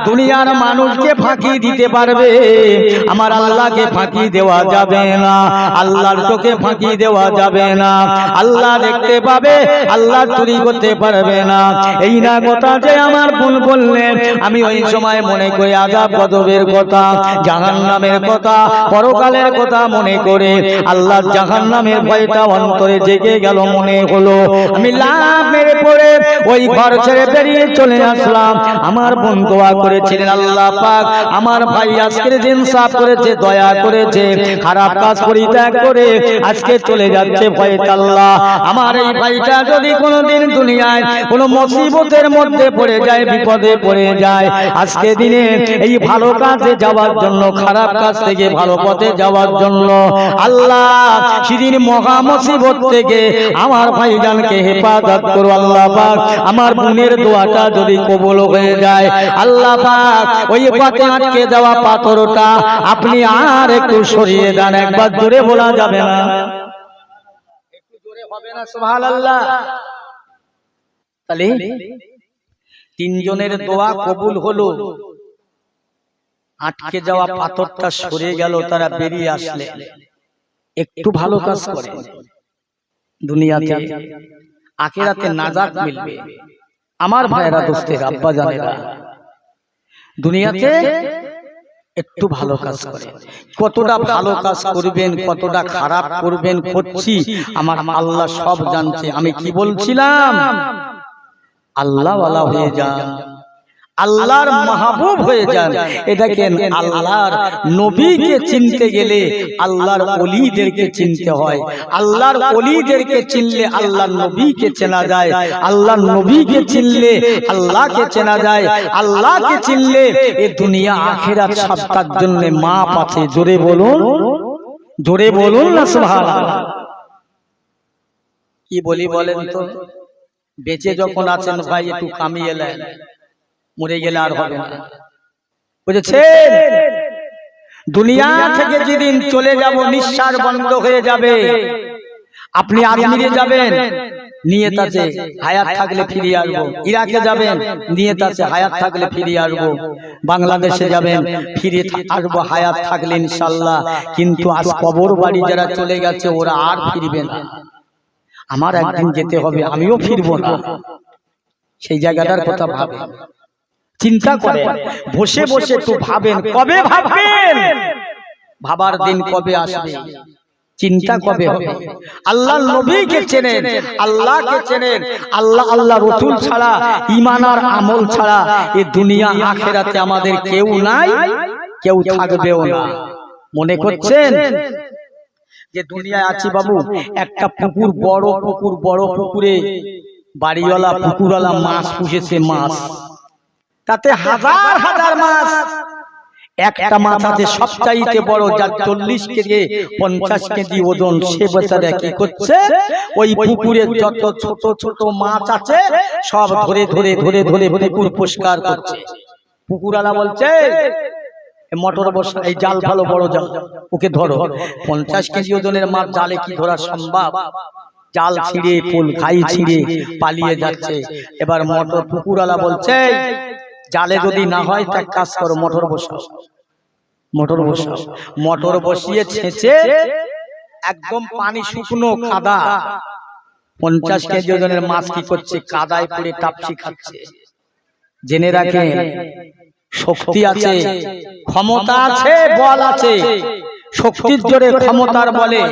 দুনিয়ার মানুষকে ফাঁকি দিতে পারবে, আমার আল্লাহকে ফাঁকি দেওয়া যাবে না। আল্লাহর চোখে ফাঁকি দেওয়া যাবে না। আল্লাহ দেখতে পাবে, আল্লাহ চুরি করতে পারবে না। এই না কথা যে আমার বোন বললেন, আমি ওই সময় মনে করি আযাব গজবের কথা, জাহান্নামের কথা, পরকালের কথা মনে করে আল্লাহর জাহান্নামের ভয়টা অন্তরে জেগে গেল। মনে হলো আমি লাফ মেরে পড়ে ওই ঘর ছেড়ে বেরিয়ে চলে আসলাম। আমার বোন দোয়া করেছিলেন, আল্লাহ পাক আমার ভাই আজকের দিন সাফ করেছে, দয়া করেছে, খারাপ কাজ পরিত্যাগ করে আজকে চলে যাচ্ছে ভয়টা। আল্লাহ আমার এই ভাইটা যদি কোনোদিন দুনিয়ায় কোনো মুসিবতের মধ্যে পড়ে যায়, বিপদে পড়ে যায়, আজকে দিনে এই ভালো কাজে যাওয়ার জন্য, খারাপ কাজ থেকে ভালো পথে যাওয়ার জন্য আল্লাহ সেদিন মহা মুসিবত থেকে আমার ভাইজানকে হেফাজত করো। আল্লাহ পাক আমার বোনের দোয়াটা যদি কবুল হয়ে যায়, আল্লাহ পাক ওই পথে আটকে যাওয়া পাথরটা আপনি আর একটু সরিয়ে দেন। একবার জোরে বলা যাবে না? একটু জোরে হবে না? সুবহানাল্লাহ। তাহলে তিনজনের দোয়া কবুল হলো, আটকে যাওয়া পাথরটা সরে গেল, তারা বেরিয়ে আসলে একটু ভালো কাজ করে দুনিয়াতে আখিরাতে নাজাত মিলবে। আমার ভাইরা, দোস্তের আব্বা জানেরা, দুনিয়াতে একটু ভালো কাজ করে, কতটা ভালো কাজ করবেন, কতটা খারাপ করবেন করছি আমার আল্লাহ সব জানছে। আমি কি বলছিলাম? আল্লাহ ওয়ালা হয়ে যান, আল্লাহর মাহবুব হয়ে যান। দেখেন, আল্লাহর নবীকে চিনতে গেলে আল্লাহর ওলিদেরকে চিনতে হয়। আল্লাহর ওলিদেরকে চিনলে আল্লাহর নবীকে চেনা যায়, আল্লাহর নবীকে চিনলে আল্লাহকে চেনা যায়, আল্লাহকে চিনলে এই দুনিয়া আখিরাত সবটার জন্য মাপ আছে। জোরে বলুন, জোরে বলুন না সুবহানাল্লাহ। কি বলি বলেন তো? বেঁচে যখন আছেন ভাই একটু কামিয়ে নেন, মরে গেলে আর হবে না, বুঝেছেন? দুনিয়া থেকে যেদিন চলে যাব, নিঃশ্বাস বন্ধ হয়ে যাবে। আপনি আজমিরে যাবেন, নিয়ত আছে হায়াত থাকলে ফিরে আসবো। ইরাকে যাবেন, নিয়ত আছে হায়াত থাকলে ফিরে আসবো। বাংলাদেশে যাবেন, ফিরে আসবো হায়াত থাকলে ইনশাআল্লাহ। কিন্তু আজ কবর বাড়ি যারা চলে গেছে ওরা আর ফিরবে না। আমার একদিন যেতে হবে, আমিও ফিরবো না। সেই জায়গাটার কথা ভাবেন, চিন্তা করেন, বসে বসে একটু ভাবেন। কবে ভাববেন? ভাবার দিন কবে আসবে, চিন্তা কবে হবে? আল্লাহর নবীকে চেনেন, আল্লাহকে চেনেন। আল্লাহ আল্লাহ রাসূল ছাড়া, ঈমান আর আমল ছাড়া এই দুনিয়া আখিরাতে আমাদের কেউ নাই, কেউ থাকবেও না। মনে করছেন যে দুনিয়ায় আছি বাবু, একটা পুকুর, বড় পুকুর, বড় পুকুরে বাড়িওয়ালা পুকুরওয়ালা মাছ পুষেছে, মাছ তাতে হাজার হাজার মাছ। একটা মাছ আছে সবচাইতে বড়, যার 40 কেজি 50 কেজি ওজন। সে বেচারা কি করছে? ওই পুকুরে যত ছোট ছোট মাছ আছে সব ধরে ধরে ধরে ধরে পুকুর পরিষ্কার করছে। পুকুরওয়ালা বলছে, মোটর বসা, এই জাল ভালো বড় জাল, ওকে ধরো। 50 কেজি ওজনের মাছ জালে কি ধরা সম্ভব? জাল ছিঁড়ে, পোল খাই ছিঁড়ে পালিয়ে যাচ্ছে। এবার মোটর পুকুরওয়ালা বলছে, জালে যদি না হয় তা কাজ করো, মোটর বসাও। মোটর বসাও, মোটর বসিয়ে ছেঁচে একদম পানি শুকনো কাদা, 50 কেজি ওজনের মাছ কি করছে? কাদায় পড়ে টাপসি খাচ্ছে। জেনে রাখেন, শক্তি আছে, ক্ষমতা আছে, বল আছে। শক্তির জোরে, ক্ষমতার বলে,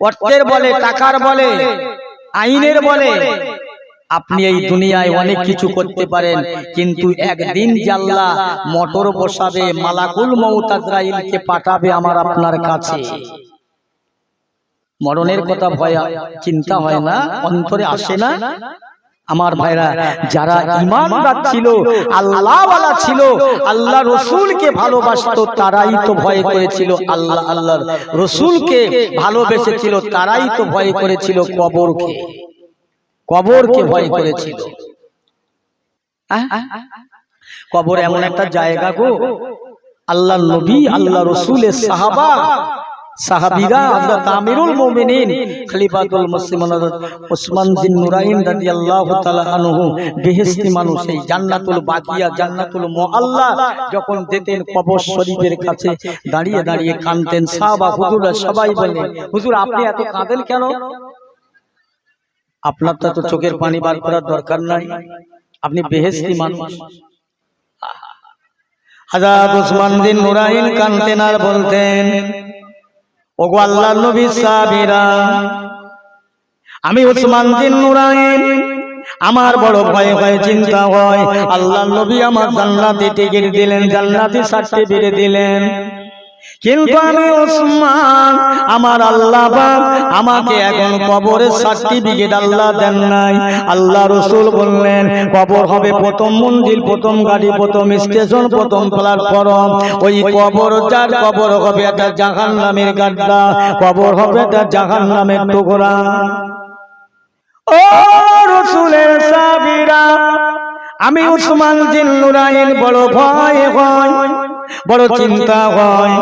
অর্থের বলে, টাকার বলে, আইনের বলে আপনি এই দুনিয়ায় অনেক কিছু করতে পারেন। কিন্তু একদিন যে আল্লাহ মোটর বসাবে, মালাকুল মউত আজরাইলকে পাঠাবে আমার আপনার কাছে, মরণের কথা ভয় চিন্তা হয় না, অন্তরে আসে না? আমার ভাইরা, যারা ঈমানদার ছিল, আল্লাহওয়ালা ছিল, আল্লাহ রসুলকে ভালোবাসতো, তারাই তো ভয় করেছিল আল্লাহ, আল্লাহর রসুলকে ভালোবেসেছিল, তারাই তো ভয় করেছিল কবরকে, কবরকে ভয় করেছিল। কবর এমন একটা জায়গা গো, আল্লাহ নবী, আল্লাহ রসুলের সাহাবা সাহাবীরা হযরত আমিরুল মুমিনিন খলিফাতুল মুসলিমিন হযরত ওসমান বিন নুরাইন রাদিয়াল্লাহু তাআলা আনহু বেহেশতি মানুষ এই জান্নাতুল বাকিয়া জান্নাতুল মুআল্লা যখন যেতেন কবর শরীফের কাছে দাঁড়িয়ে দাঁড়িয়ে কাঁদতেন। সাহাবা হুজুররা সবাই বলে, হুজুর আপনি এত কাঁদেন কেন? আপনার তো চোখের পানি বার করার দরকার নাই, আপনি বেহেশতি মানুষ। হযরত ওসমান বিন নুরাইন কাঁদতেন আর বলতেন, ওগো আল্লাহর নবী সাহাবীরা, আমি ওসমান বিন নুরাইন, আমার বড় ভয় হয়, চিন্তা হয়, আল্লাহর নবী আমার জান্নাতে টিকিট দিলেন, জান্নাতি সার্টিফিকেট দিলেন, কিন্তু আমি ওসমান, আমার আল্লাহ পাক আমাকে এখন কবরের সার্টিফিকেট আল্লাহ দেন নাই। আল্লাহ রাসূল বললেন, কবর হবে প্রথম মঞ্জিল, প্রথম গাড়ি, প্রথম স্টেশন, প্রথম প্ল্যাটফর্ম। ওই কবর, যার কবর হবে একটা জাহান্নামের গাড্ডা, কবর হবে একটা জাহান্নামের টুকরা। ও রাসূলের সাহাবীরা, আমি ওসমান বিন নুরাইন বড় ভয় হয়, বড় চিন্তা হয়,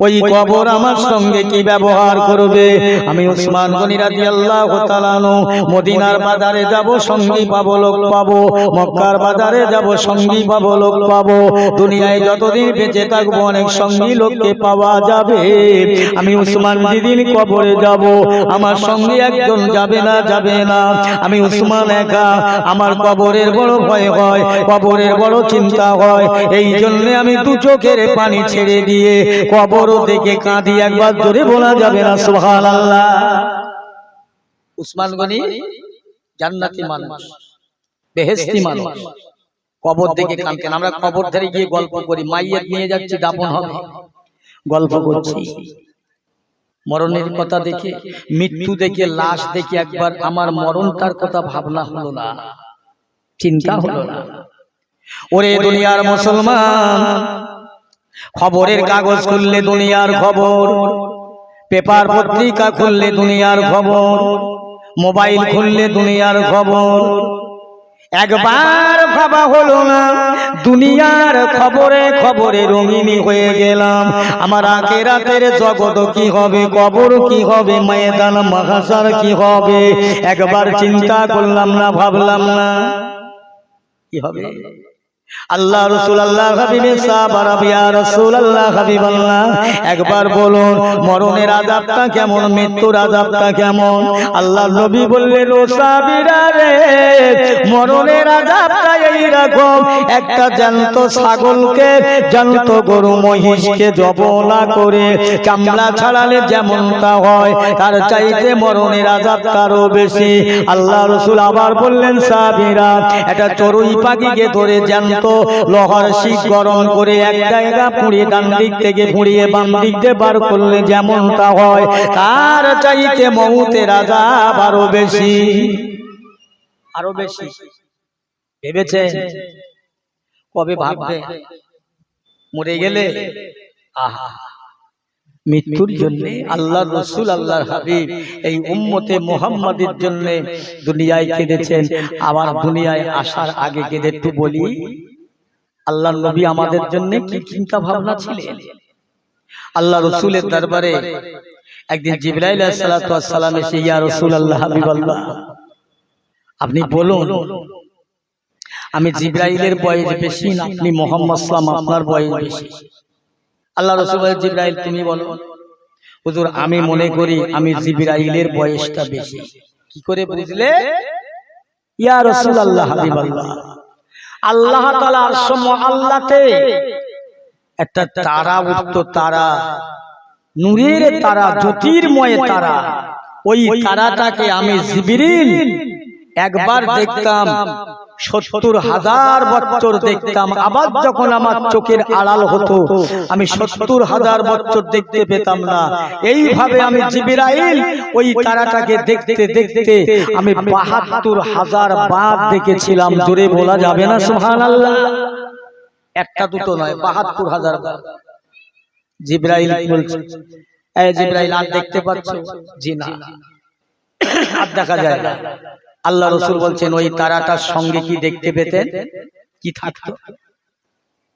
ওই কবর আমার সঙ্গে কি ব্যবহার করবে। আমি ওসমান গনি রাদিয়াল্লাহু তাআলা আনহু মদিনার বাজারে যাব, সঙ্গী পাবো, লোক পাবো, মক্কার বাজারে যাব, সঙ্গী পাবো, লোক পাবো, দুনিয়ায় যতদিন বেঁচে থাকবো অনেক সঙ্গী লোককে পাওয়া যাবে। আমি ওসমান যেদিন কবরে যাব, আমার সঙ্গে একজন যাবে না, যাবে না, আমি ওসমান একা। আমার কবরের বড় ভয় হয়, কবরের বড় চিন্তা হয়, এই জন্য আমি দু চোখের পানি ছেড়ে দিয়ে কবর দেখে কাঁদি। একবার জোরে বলা যাবে না সুবহানাল্লাহ? ওসমান গনি জান্নাতি মানুষ, বেহেশতি মানুষ, কবর দেখে কাঁদতেন। আমরা কবর ধরে গিয়ে গল্প করি, মাইয়াত নিয়ে যাচ্ছি, দাফন হবে, গল্প করছি। মরণের কথা দেখে, মৃত্যু দেখে, লাশ দেখে একবার আমার মরণটার কথা ভাবনা হলো না, চিন্তা হলো না। ওরে দুনিয়ার মুসলমান, খবরের কাগজ খুললে দুনিয়ার খবর, পেপার পত্রিকা খুললে দুনিয়ার খবর, মোবাইল খুললে দুনিয়ার খবর। একবার ভাবা হলো না, দুনিয়ার খবরে খবরে রঙিনী হয়ে গেলাম, আমার আখিরাতের জগৎ কি হবে, কবর কি হবে, ময়দান মাহশার কি হবে, একবার চিন্তা করলাম না, ভাবলাম না কি হবে। আল্লাহ রাসূল, আল্লাহ হাবিবে সাহাবারা, ইয়া রাসূলুল্লাহ হাবিবাল্লাহ, একবার বলুন মরণের আযাবটা কেমন, মৃত্যুর আযাবটা কেমন? আল্লাহর নবী বললেন, ও সাহাবীরা রে, মরণের আযাবটা এইরকম, একটা জ্যান্ত ছাগলকে, জ্যান্ত গরু মহিষকে জবলা করে চামড়া ছাড়ালে যেমনটা হয়, তার চাইতে মরণের আযাবটা আরো বেশি। আল্লাহ রাসূল আবার বললেন, সাহাবীরা, একটা চড়ুই পাখিকে ধরে জ্যান্ত লোহার শিক গরম করে এক জায়গা পুড়িয়ে ডান দিক থেকে পুড়িয়ে বাম দিক দিয়ে বার করলে যেমনটা হয়, তার চাইতে মউতের আযাব আরো বেশি, আরো বেশি। ভেবেছে কবে ভাববে মরে গেলে? আহা, মৃত্যুর জন্য আল্লাহর রাসূল, আল্লাহর হাবিব এই উম্মতে মুহাম্মাদের জন্য দুনিয়ায় কেঁদেছেন। আবার দুনিয়ায় আসার আগে কেঁদে একটু বলি, আল্লাহর নবী আমাদের জন্য কি চিন্তা ভাবনা ছিলেন। আল্লাহ রাসূলের দরবারে একদিন জিবরাইল আলাইহিস সালাতু ওয়াস সালাম এসে, ইয়া রাসূলুল্লাহ, হাবিবাল্লাহ, আপনি বলুন, আমি জিবরাইলের বয়স বেশি না আপনি মুহাম্মদ সাল্লাল্লাহু আলাইহি ওয়াসাল্লাম, আপনার বয়স বেশি? আল্লাহ রাসূল বলেন, জিবরাইল তুমি বলো। হুজুর আমি মনে করি আমি জিবরাইলের বয়সটা বেশি। কি করে বুঝলে? ইয়া রাসূলুল্লাহ, হাবিবাল্লাহ, আল্লাহ তাআলা আরশ মুআল্লাতে একটা তারা উঠতো, তারা, নূরের তারা, জ্যোতির্ময় তারা। ওই তারাটাকে আমি জিবরিল একবার দেখতাম ৭০,০০০ বছর দেখতাম, আবার যখন আমার চোখের আড়াল হতো আমি ৭০,০০০ বছর দেখতে পেতাম না। এইভাবে আমি জিবরাইল ওই তারাটাকে দেখতে দেখতে আমি ৭২,০০০ বার দেখেছিলাম। জোরে বলা যাবে না সুবহানাল্লাহ? একটা দুটো নয়, ৭২,০০০ বার। জিবরাইল বলছে, এই জিবরাইল আর দেখতে পাচ্ছ? জি না, আর দেখা যায় না। আল্লাহ রাসূল বলছেন, ওই তারাটার সঙ্গে কি দেখতে পেতেন? কি থাকতো?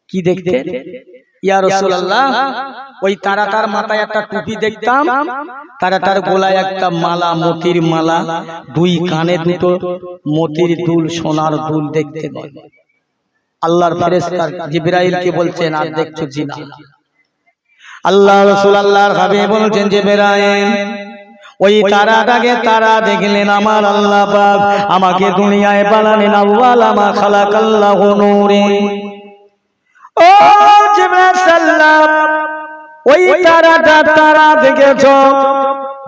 কি দেখতেন? ইয়া রাসূলুল্লাহ, ওই তারাটার মাথায় একটা টুপি দেখতাম, তারাটার গলায় একটা মালা, মতির মালা, দুই কানে দুটো মতির দুল, সোনার দুল দেখতে পাই। আল্লাহর ফেরেশতা জিবরাইলকে বলছেন, আর দেখছো জি না। আল্লাহ রাসূল আল্লাহর হাবিব বলছেন, জিবরাইল ওই তারাটাকে তারা দেখলেন আমার আল্লাহ পাক আমাকে দুনিয়ায় বানালেন আউয়ালা মা খালাকাল্লাহু নূরে। ও জিবরাইল সাল্লাম, ওই তারাটা তারা দেখেছো,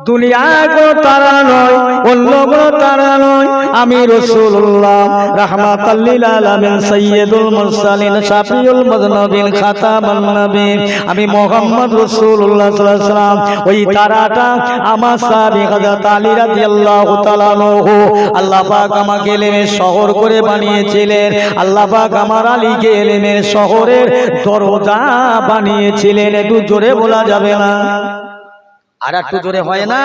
দুনিয়ায় কোনো তারা নয়, অন্য কোনো তারা নয়, আমি রাসূলুল্লাহ রাহমাতাল লিল আলামিন সাইয়্যিদুল মুরসালিন শাফিউল মুযনিবিন খাতামুন নবীন, আমি মুহাম্মদ রাসূলুল্লাহ সাল্লাল্লাহু আলাইহি ওয়াসাল্লাম। ওই তারাটা আমার সাহাবী হযরত আলী রাদিয়াল্লাহু তাআলা আনহু, আল্লাহ পাক আমাকে ইলমের শহর করে বানিয়েছিলেন। আল্লাহ পাক আমার আলীকে ইলমের শহরের দরজা বানিয়েছিলেন। একটু জোরে বলা যাবে না? আর একটু জোরে হয় না?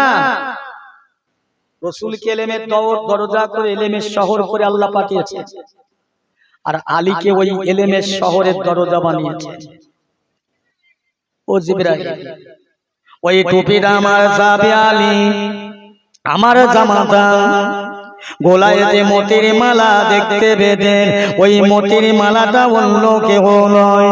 রাসূলকে ইলমের দরজা করে, ইলমের শহর করে আল্লাহ পাঠিয়েছে, আর আলীকে ওই ইলমের শহরের দরজা বানিয়েছে। ও জিবরাইল, ওই টুপিটা আমার সাহাবী আলী, আমার জামাতা, গলায় যে মতির মালা দেখতে পেতেন, ওই মতির মালাটা অন্য কেউ নয়,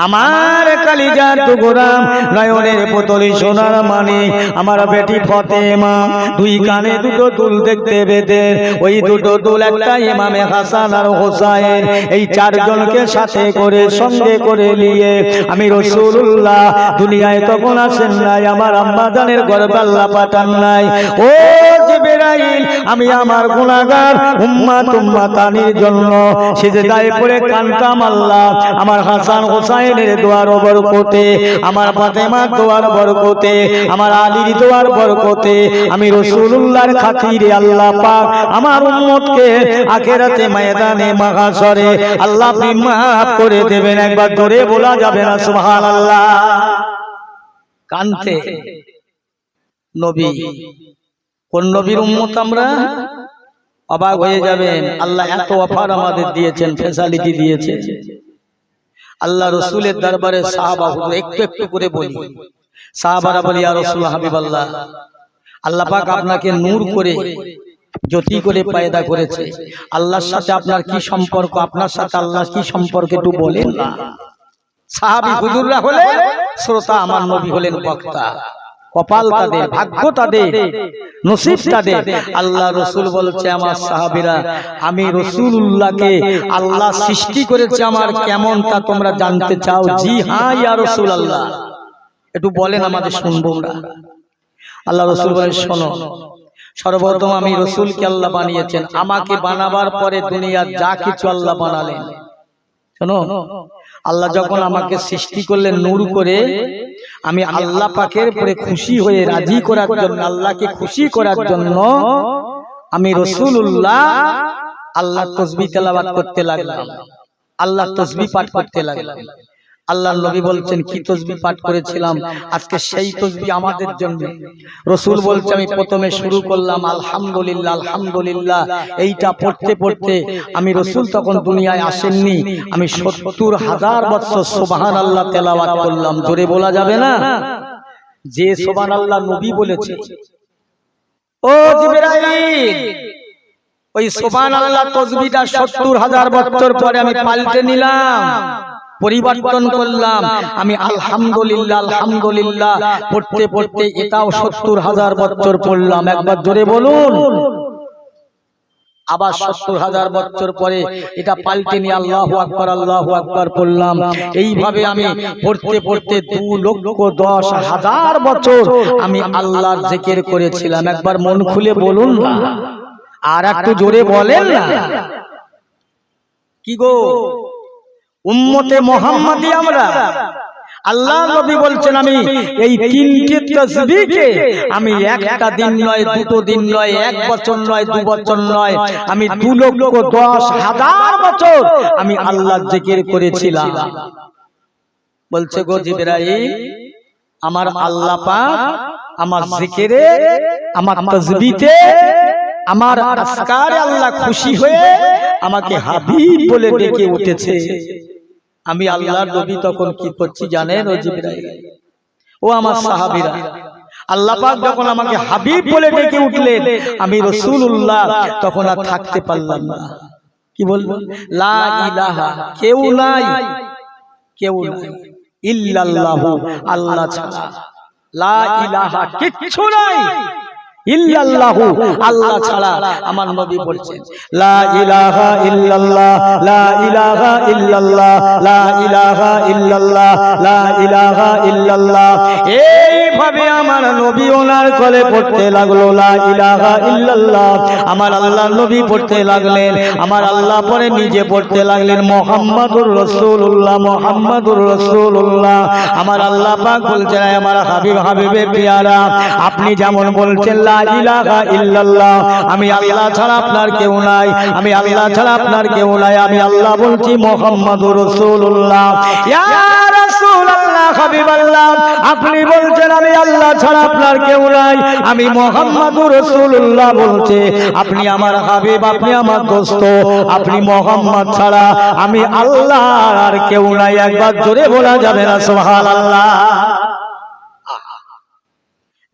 আমার কলিজার টুকরা, নয়নের পুতলি সোনার মানিক, আমার বেটি ফাতেমা, দুই কানে দুটো দুল দেখতে পেতেন, ওই দুটো দুল একটা ইমামে হাসান আর হোসাইন, এই চারজনকে সাথে করে সঙ্গে করে নিয়ে আমি রাসূলুল্লাহ দুনিয়ায় তখন আসেন নাই, আমার আম্মা জানের গর্ভে আল্লাহ পাঠান নাই। ও জিবরাইল, আমি আমার গুনাহগার উম্মতানির জন্য সিজদায় পড়ে কাঁদতাম আল্লাহ, আমার হাসান হোসাইনের দোয়ার বরকতে, আমার ফাতেমার দোয়ার বরকতে, আমার আলীর দোয়ার বরকতে, আমি রাসূলুল্লাহর খাতিরে আল্লাহ পাক আমার উম্মতকে আখিরাতে ময়দানে মাহশরে আল্লাহ আপনি মাফ করে দেবেন। একবার জোরে বলা যাবে না সুবহানাল্লাহ? কানতে নবী, কোন নবীর উম্মত আমরা? অবাক হয়ে যাবেন। আল্লাহ এত অফার আমাদের দিয়েছেন, ফ্যাসিলিটি দিয়েছেন। আল্লাহ রাসূলের দরবারে সাহাবা একটু একটু করে বলি, সাহাবারা বলি, ইয়া রাসূলুল্লাহ হাবিবাল্লাহ, আল্লাহ পাক আপনাকে নূর করে জ্যোতি করে পয়দা করেছে, আল্লাহর সাথে আপনার কি সম্পর্ক, আপনার সাথে আল্লাহর কি সম্পর্ক একটু বলেন না। সাহাবী হুজুররা হলে শ্রোতা, আমার নবী হলেন বক্তা। কপাল তাদের, ভাগ্য তাদের, নসিব তাদের। আল্লাহ রাসূল বলছে, আমার সাহাবীরা, আমি রাসূলুল্লাহকে আল্লাহ সৃষ্টি করেছে আমার কেমন তা তোমরা জানতে চাও? জি হ্যাঁ ইয়া রাসূলুল্লাহ, একটু বলেন আমাদের শুনবো আমরা। আল্লাহ রাসূল বলেন, শোনো, সর্বপ্রথম আমি রাসূলকে আল্লাহ বানিয়েছেন, আমাকে বানাবার পরে দুনিয়ার যা কিছু আল্লাহ বানালেন। শোনো, আল্লাহ যখন আমাকে সৃষ্টি করলেন নূর করে, আমি আল্লাহ পাকের উপরে খুশি হয়ে রাজি করার জন্য, আল্লাহকে খুশি করার জন্য আমি রাসূলুল্লাহ আল্লাহর তাসবিহ তেলাওয়াত করতে লাগলাম, আল্লাহর তাসবিহ পাঠ করতে লাগলাম। আল্লাহর নবী বলছেন, কি তাসবিহ পাঠ করেছিলাম, আজকে সেই তাসবিহ আমাদের জন্য। রাসূল বলছে, আমি প্রথমে শুরু করলাম আলহামদুলিল্লাহ আলহামদুলিল্লাহ, এইটা পড়তে পড়তে আমি রাসূল তখন দুনিয়ায় আসেননি, আমি ৭০,০০০ বছর সুবহানাল্লাহ তেলাওয়াত করলাম। জোরে বলা যাবে না? যে সুবহানাল্লাহ নবী বলেছে। ও জিবরাইল, ওই সুবহানাল্লাহ তাসবিহটা ৭০,০০০ বছর পরে আমি পাল্টে নিলাম, পরিবর্তন করলাম। আমি আলহামদুলিল্লাহ আলহামদুলিল্লাহ পড়তে পড়তে এটাও ৭০,০০০ বছর পড়লাম। একবার জোরে বলুন। আবার ৭০,০০০ বছর পরে এটা পাল্টে নিয়ে আল্লাহু আকবার পড়লাম। এইভাবে আমি পড়তে পড়তে ২,১০,০০০ বছর আমি আল্লাহর জিকির করেছিলাম। একবার মন খুলে বলুন না, আর একটু জোরে বলেন না। কি গো, উম্মতে মুহাম্মাদি আমরা। আল্লাহ নবী বলছেন, আমি এই তিনটি তাসবিহকে আমি একটা দিন নয়, দুটো দিন নয়, এক বছর নয়, ২ বছর নয়, আমি ২,১০,০০০ বছর আমি আল্লাহর জিকির করেছিলাম। বলছে, গো জিবরাইল, আমার আল্লাহ পাক আমার জিকিরে, আমার তাসবিহতে, আমার আজকারে আল্লাহ খুশি হয়ে আমাকে হাবিব বলে ডেকে উঠেছে। আমি আল্লাহর নবী তখন কি করছি জানেন? ও জিবরাইল, ও আমার সাহাবীরা, আল্লাহ পাক যখন আমাকে হাবিব বলে ডেকে উঠলেন, আমি রাসূলুল্লাহ তখন আর থাকতে পারলাম না। কি বলবো? লা ইলাহা, কেউ নাই, কেউ নাই, ইল্লাল্লাহু, আল্লাহ ছাড়া, লা ইলাহা, কিচ্ছু নাই, ইল্লাল্লাহু, আল্লাহ ছাড়া। আমার নবী বলছেন লা ইলাহা ইল্লাল্লাহ, লা ইলাহা ইল্লাল্লাহ, লা ইলাহা ইল্লাল্লাহ, লা ইলাহা ইল্লাল্লাহ। এইভাবে আমার নবী ওনার কোলে পড়তে লাগলো লা ইলাহা ইল্লাল্লাহ। আমার আল্লাহর নবী পড়তে লাগলেন, আমার আল্লাহ পরে নিজে পড়তে লাগলেন মুহাম্মাদুর রাসূলুল্লাহ, মুহাম্মাদুর রাসূলুল্লাহ। আমার আল্লাহ পাক বলছেন আমার হাবিব, হাবিবে পেয়ারা, আপনি যেমন বলছেন লা ইলাহা ইল্লাল্লাহ, আমি আল্লাহ ছাড়া আপনার কেউ নাই, আমি আল্লাহ ছাড়া আপনার কেউ নাই, আমি আল্লাহ বলছি মুহাম্মাদুর রাসূলুল্লাহ। ইয়া রাসূলুল্লাহ, হাবিবাল্লাহ, আপনি বলছেন আমি আল্লাহ ছাড়া আপনার কেউ নাই, আমি মুহাম্মাদুর রাসূলুল্লাহ বলছে আপনি আমার হাবিব, আপনি আমার দোস্ত, আপনি মুহাম্মদ ছাড়া আমি আল্লাহ আর কেউ নাই। একবার জোরে বলা যাবে না সুবহানাল্লাহ?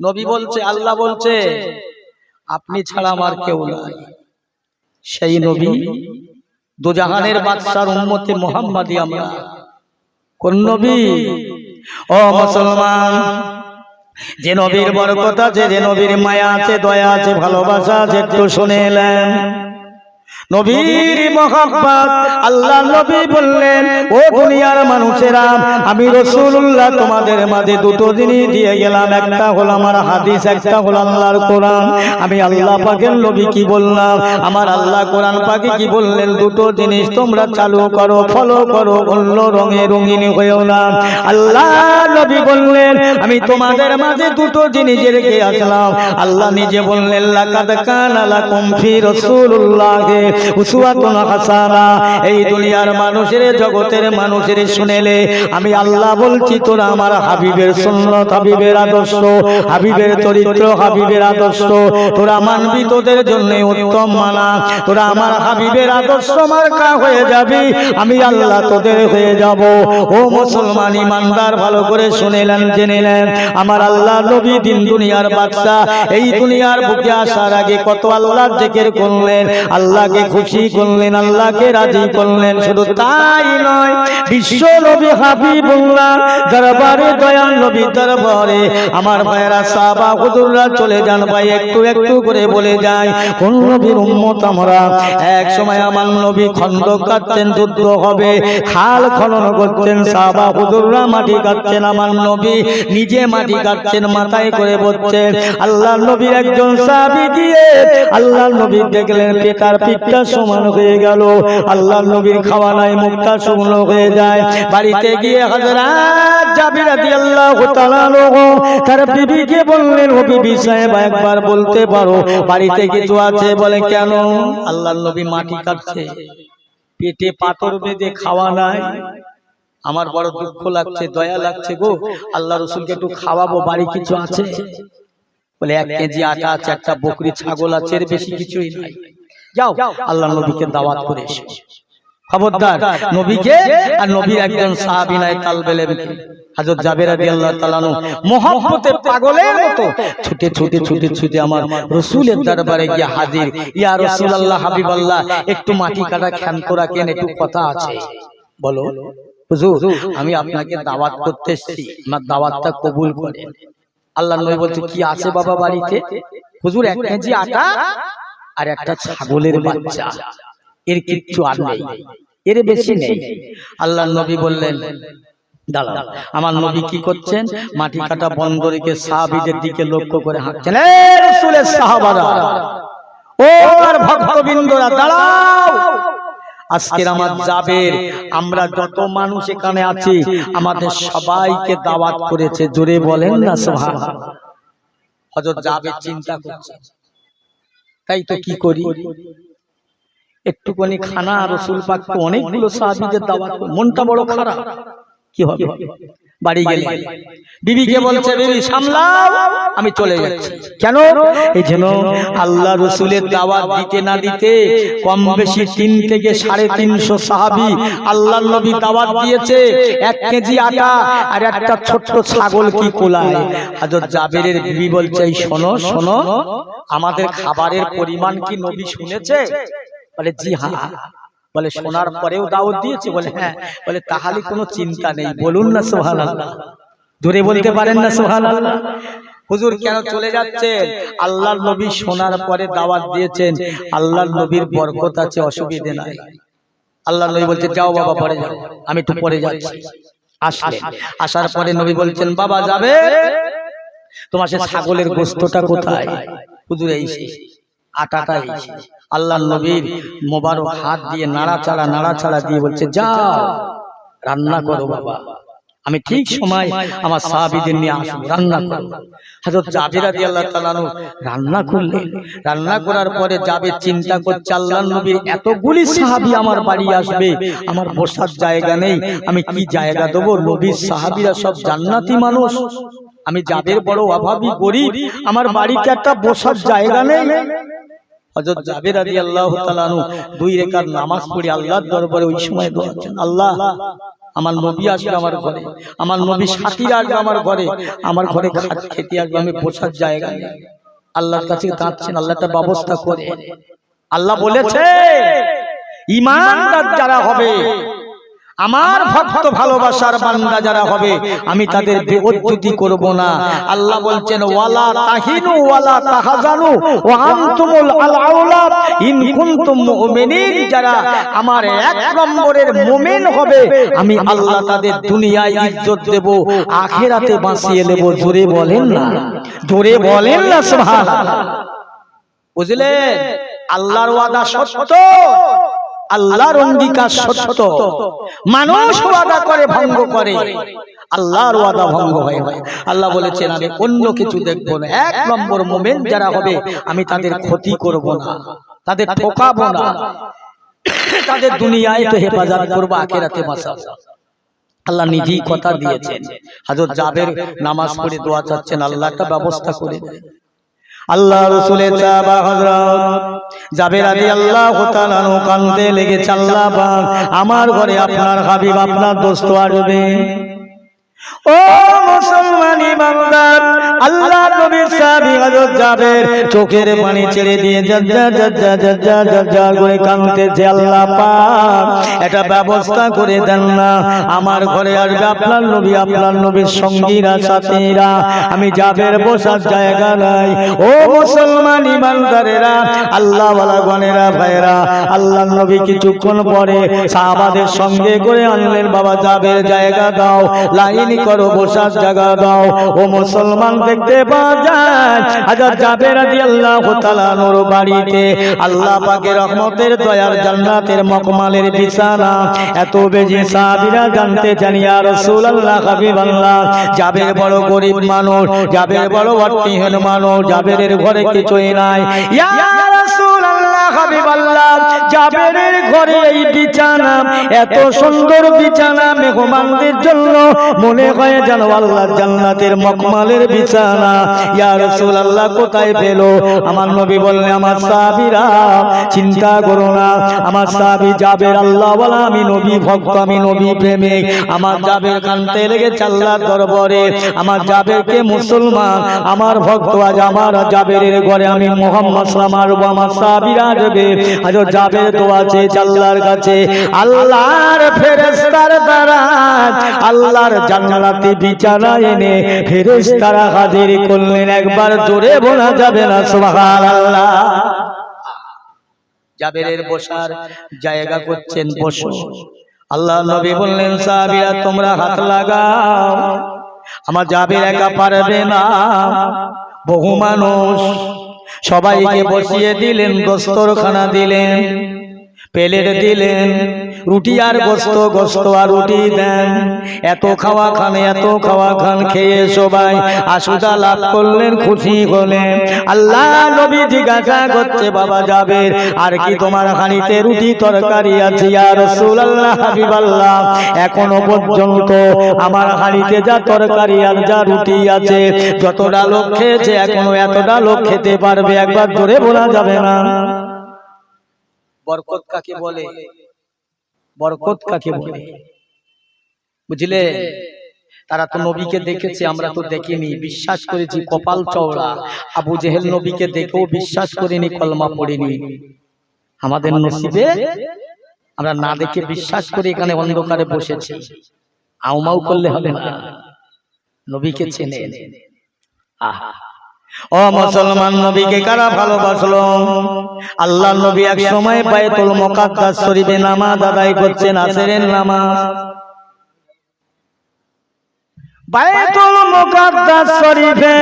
নবী বলছে, আল্লাহ বলছে আপনি ছাড়া আমার কেউ নাই। সেই নবী দুজাহানের বাদশার উম্মতে মুহাম্মাদি আমরা। কোন নবী? ও মুসলমান, যে নবীর বরকত আছে, যে নবীর মায়া আছে, দয়া আছে, ভালোবাসা আছে, একটু শুনে এলেন। নবীর মহব্বত, আল্লাহ নবী বললেন ও দুনিয়ার মানুষেরা, আমি রাসূলুল্লাহ তোমাদের মাঝে দুটো জিনিস দিয়ে গেলাম, একটা হলো আমার হাদিস, একটা হলো আল্লাহর কোরআন। আমি আল্লাহ পাকের নবী কি বললাম, আমার আল্লাহ কোরআন পাকে কি বললেন, দুটো জিনিস তোমরা চালু করো, ফলো করো, অন্য রঙে রঙিন হয়েও না। আল্লাহ নবী বললেন আমি তোমাদের মাঝে দুটো জিনিস রেখে আসলাম। আল্লাহ নিজে বললেন লাকাদ কানা লাকুম ফি রাসূলিল্লাহি উসওয়াতুন হাসানা। এই দুনিয়ার মানুষের, জগতের মানুষের শুনেলে আমি আল্লাহ বলছি তোরা আমার হাবিবের সুন্নাত, হাবিবের আদর্শ, হাবিবের চরিত্র, হাবিবের আদর্শ তোরা মানবি, তোদের জন্য উত্তম মানা। তোরা আমার হাবিবের আদর্শ মার্কা হয়ে যাবি, আমি আল্লাহ তোদের হয়ে যাব। ও মুসলমান ইমানদার, ভালো করে শুনেলেন, জেনেলেন, আমার আল্লাহ নবী দিন দুনিয়ার বাদশা, এই দুনিয়ার বুকে আসার আগে কত আল্লাহর জিকির করলেন, আল্লাহকে খুশি করলেন, আল্লাহকে রাজি করলেন। শুধু তাই নয়, বিশ্ব নবী হাবিবুল্লাহ দরবারে, দয়াল নবী দরবারে আমার ভাইরা সাহাবা হুজুররা চলে যান, ভাই একটু একটু করে বলে যায় কোন নবীর উম্মত আমরা। এক সময় আমার নবী খন্দক কাটছেন, যুদ্ধ হবে, খাল খনন করছেন, সাহাবা হুজুররা মাটি কাটছেন, আমার নবী নিজে মাটি কাটছেন, মাথায় করে বসছেন। আল্লাহ নবীর একজন সাহাবী গিয়ে আল্লাহ নবী দেখলেন পেটার পিঠটা সমান হয়ে গেল, আল্লাহ নবীর খাওয়া নাই, মুখটা শুকনো হয়ে যায়। বাড়িতে গিয়ে হযরত জাবির রাদিয়াল্লাহু তাআলা আনহু তার বিবিকে বললেন ও বিবি সাহেব একবার বলতে পারো বাড়িতে কিছু আছে? বলে কেন? আল্লাহ নবী মাটি কাটছে, পেটে পাথর বেঁধে খাওয়া নাই, আমার বড় দুঃখ লাগছে, দয়া লাগছে গো, আল্লাহ রাসূলকে একটু খাওয়াবো, বাড়ি কিছু আছে? বলে 1 কেজি আটা আছে, একটা বকরি ছাগল আছে, এর বেশি কিছুই নাই, যাও আল্লাহ নবীকে দাওয়াত করে এসো। খবরদার, নবীকে আর নবীর একজন সাহাবী নাই তালবেলেন হযরত জাবের রাদিয়াল্লাহু তাআলা আনহু মহব্বতে পাগলের মতো ছুটে ছুটে ছুটে ছুটে আমার রাসূলের দরবারে গিয়ে হাজির। ইয়া রাসূলুল্লাহ, হাবিবাল্লাহ, একটু মাটি কাটা ক্ষান্ত রাখেন, একটু কথা আছে। বলো হুজুর, আমি আপনাকে দাওয়াত করতে এসেছি, আমার দাওয়াতটা কবুল করেন। আল্লাহর নবী বলছে কি আছে বাবা বাড়িতে? হুজুর 1 কেজি আটা আর একটা ছাগলের বাচ্চা, এর কিচ্ছু আর নেই, এর বেশি নেই। আল্লাহর নবী বললেন দাঁড়াও। আমার নবী কি করছেন? মাটি কাটা বন্ধ রেখে সাহাবীদের দিকে লক্ষ্য করে হাঁটছেন, এ রাসূলের সাহাবারা, ও আর ভক্তবৃন্দরা দাঁড়াও, আজকের আমার জাবের, আমরা যত মানুষ এখানে আছি আমাদের সবাইকে দাওয়াত করেছে, জোরে বলেন না সুবহানাল্লাহ। হযরত জাবের চিন্তা করছে, তাই তো কি করি, একটুখানি খানা, রাসূল পাক তো অনেকগুলো সাহাবীদের দাওয়াত, মনটা বড় খারাপ, কি হবে? বাড়ি গেলে বিবিকে বলছে, বিবি সামলাও, আমি চলে যাচ্ছি। কেন? এই যেন আল্লাহ রসুলের দাওয়াত দিতে না দিতে কম বেশি 3 থেকে 350 সাহাবী আল্লাহর নবী দাওয়াত দিয়েছে। 1 কেজি আটা আর একটা ছোট্ট ছাগল কি কোলায়। হযরত জাবেরের বিবি বলছে, এই শোনো শোনো, আমাদের খাবারের পরিমাণ কি নবী শুনেছে? বলে জি হ্যাঁ। বলে শোনার পরেও দাওয়াত দিয়েছে? বলে হ্যাঁ। বলে তাহলে কোনো চিন্তা নেই, বলুন না সুবহানাল্লাহ। জোরে বলতে পারেন না সুবহানাল্লাহ? হুজুর কেন চলে যাচ্ছেন? আল্লাহর নবী শোনার পরে দাওয়াত দিয়েছেন, আল্লাহর নবীর বরকত আছে, অসুবিধা নাই। আল্লাহর নবী বলছে, যাও বাবা পরে যাও, আমি একটু পরে যাচ্ছি। আসলেন, আসার পরে নবী বলছেন, বাবা যাবে, তোমার সে ছাগলের গোশতটা কোথায়? হুজুর এইছে, আটাটা এইছে। আল্লাহর নবীর মোবারক হাত দিয়ে নাড়াচাড়া দিয়ে বলছে, যাও রান্না করো বাবা, আমি ঠিক সময় আমার সাহাবীদের নিয়ে আসবো, রান্না করো। হযরত জাবের রাদিয়াল্লাহু তাআলা আনহু রান্না করলেন। রান্না করার পরে জাবের চিন্তা করছে, আল্লাহর নবীর এতগুলি সাহাবী আমার বাড়ি আসবে, আমার বসার জায়গা নেই, আমি কি জায়গা দেবো? নবীর সাহাবীরা সব জান্নাতি মানুষ, আমি জাবের বড় অভাবী গরিব, আমার বাড়িতে একটা বসার জায়গা নেই। হযরত জাবের রাদিয়াল্লাহু তাআলা আনহু 2 রাকাত নামাজ পড়ে আল্লাহর দরবারে ওই সময় দোয়া করেন, আল্লাহ আমার নবী আসবে আমার ঘরে, আমার নবী সাথীরা আসবে আমার ঘরে খেতে আসবে, আমি বসার জায়গা নেই। আল্লাহর কাছে কাঁদছেন, আল্লাহ তার ব্যবস্থা করে। আল্লাহ বলেছে, ঈমানদার যারা হবে, আমার ভক্ত ভালোবাসার বান্দা যারা হবে, আমি তাদের বেইজ্জতি করব না। আল্লাহ বলছেন, ওয়ালা তাহিনু ওয়ালা তাহজানু ওয়া আনতুমুল আলাউলা ইন কুনতুম মুমিনিন। যারা আমার 1 নম্বরের মুমিন হবে, আমি আল্লাহ তাদের দুনিয়ায় ইজ্জত দেব, আখিরাতে বাঁচিয়ে নেব। জোরে বলেন না, জোরে বলেন না সুবহানাল্লাহ। বুঝলেন? আল্লাহর ওয়াদা সত্য, আল্লাহর অঙ্গীকার সত্য। মানুষ ওয়াদা করে ভঙ্গ করে, আল্লাহর ওয়াদা ভঙ্গ হয়। আল্লাহ বলেছেন, আমি অন্য কিছু দেখবো না। 1 নম্বর মুমিন যারা হবে, আমি তাদের ক্ষতি করব না, তাদের ঠকাবো না, তাদের দুনিয়ায় তো হেফাজত করবো, আখিরাতে বাঁচাবো। আল্লাহ নিজেই কথা দিয়েছেন। হযরত জাবের নামাজ পড়ে দোয়া চাচ্ছেন, আল্লাহ একটা ব্যবস্থা করে দেন। আল্লাহ রাসূলের সাহাবা হযরত জাবের রাদিয়াল্লাহু তাআলা আনহু কাঁদতে লেগেছে, আল্লাহ পাক আমার ঘরে আপনার হাবিব, আপনার দোস্ত আসবে। ও মুসলমান ইমানদার, আল্লাহ নবীর সাহাবী হযরত জাবের চোখের পানি ছেড়ে দিয়ে জাজ্জা করে কাঁদতেছে, আল্লাহ পাক এটা ব্যবস্থা করে দেন না, আমার ঘরে আসবে আপনার নবী, আপনার নবীর সঙ্গীরা সাথীরা, আমি জাবের বসার জায়গা নাই। ও মুসলমান ইমানদারেরা, আল্লাহ ওয়ালা গণেরা ভাইরা, আল্লাহর নবী কিছুক্ষণ পরে সাহাবাদের সঙ্গে করে আনলেন, বাবা জাবের জায়গা দাও, লাইন করো, বসার জায়গা দাও। ও মুসলমান, দেখতে পাওয়া যায় হযরত জাবের রাদিয়াল্লাহু তাআলা নূর বাড়িতে আল্লাহ পাকের রহমতের দয়ার জান্নাতের মকমালের বিছানা। এত বেশি সাহাবীরা জানতে চান, ইয়া রাসূলুল্লাহ, হাবিবাল্লাহ, জাবের বড় গরিব মানুষ, জাবের বড় অর্থহীন মানুষ, জাবেরের ঘরে কিছুই নাই। ইয়া রাসূলুল্লাহ, হাবিবাল্লাহ, জাবেরের ঘরে এই বিছানা, এত সুন্দর বিছানা মেহমানদের জন্য, মনে হয় যেন আল্লাহর জান্নাতের মকমালের বিছানা। ইয়া রাসূলুল্লাহ, কোথায় পেল? আমার নবী বললেন, আমার সাহাবীরা চিন্তা করো না, আমার সাহাবী জাবের আল্লাহওয়ালা, আমি নবী ভক্ত, আমি নবী প্রেমিক, আমার জাবের কানতে লেগেছে আল্লাহর দরবারে, আমার জাবেরকে মুসলমান, আমার ভক্ত, আজ আমার জাবেরের ঘরে আমি মুহাম্মদ সাল্লাল্লাহু, আমার সাহাবীরা যাবে। আজ জাবের দোয়া চেয়েছে আল্লাহর কাছে, আল্লাহর ফেরেশতার দ্বারা আল্লাহর জান্নাতি বিছানা এনে ফেরেশতারা হাজির করলেন। একবার জোরে বলা যাবে না সুবহানাল্লাহ? জাবেরের বসার জায়গা করছেন, বসো। আল্লাহ নবী বললেন, সাহাবীরা তোমরা হাত লাগাও, আমার জাবের একা পারবে না, বহু মানুষ। সবাইকে বসিয়ে দিলেন, দস্তরখানা দিলেন, প্লেট দিলেন, রুটি আর গোস্ত, গোস্ত আর রুটি দেন। এত খাওয়া খান, এত খাওয়া খান, খেয়ে সবাই আশুদা লাভ করলেন, খুশি হলেন। আল্লাহ নবী জিজ্ঞাসা করছে, বাবা জাবের, আর কি তোমার হাঁড়িতে রুটি তরকারি আছে? ইয়া রাসূলুল্লাহ, হাবিবাল্লাহ, এখনো পর্যন্ত আমার হাঁড়িতে যা তরকারি আর যা রুটি আছে, যতটা লোক খেয়েছে এখনো এতটা লোক খেতে পারবে, একবার ধরে বলা যাবে না। বরকত কাকে বলে? বরকত কাকে বলে বুঝলে? তারা তো নবীকে দেখেছে, আমরা তো দেখিনি, বিশ্বাস করেছি কপাল চওড়া। আবু জেহেল নবীকে দেখেও বিশ্বাস করিনি, কলমা পড়িনি। আমাদের নসিবে আমরা না দেখে বিশ্বাস করে এখানে অন্ধকারে বসেছি। আউমাউ করলে হবে না, নবীকে চেনে। আহা, ও মুসলমান, নবীকে কারা ভালোবাসলো? আল্লাহ নবী এক সময় বাইতুল মুকাদ্দাস শরীফে নামাজ আদায় করছেন, আসরের নামাজ। বাইতুল মুকাদ্দাস শরীফে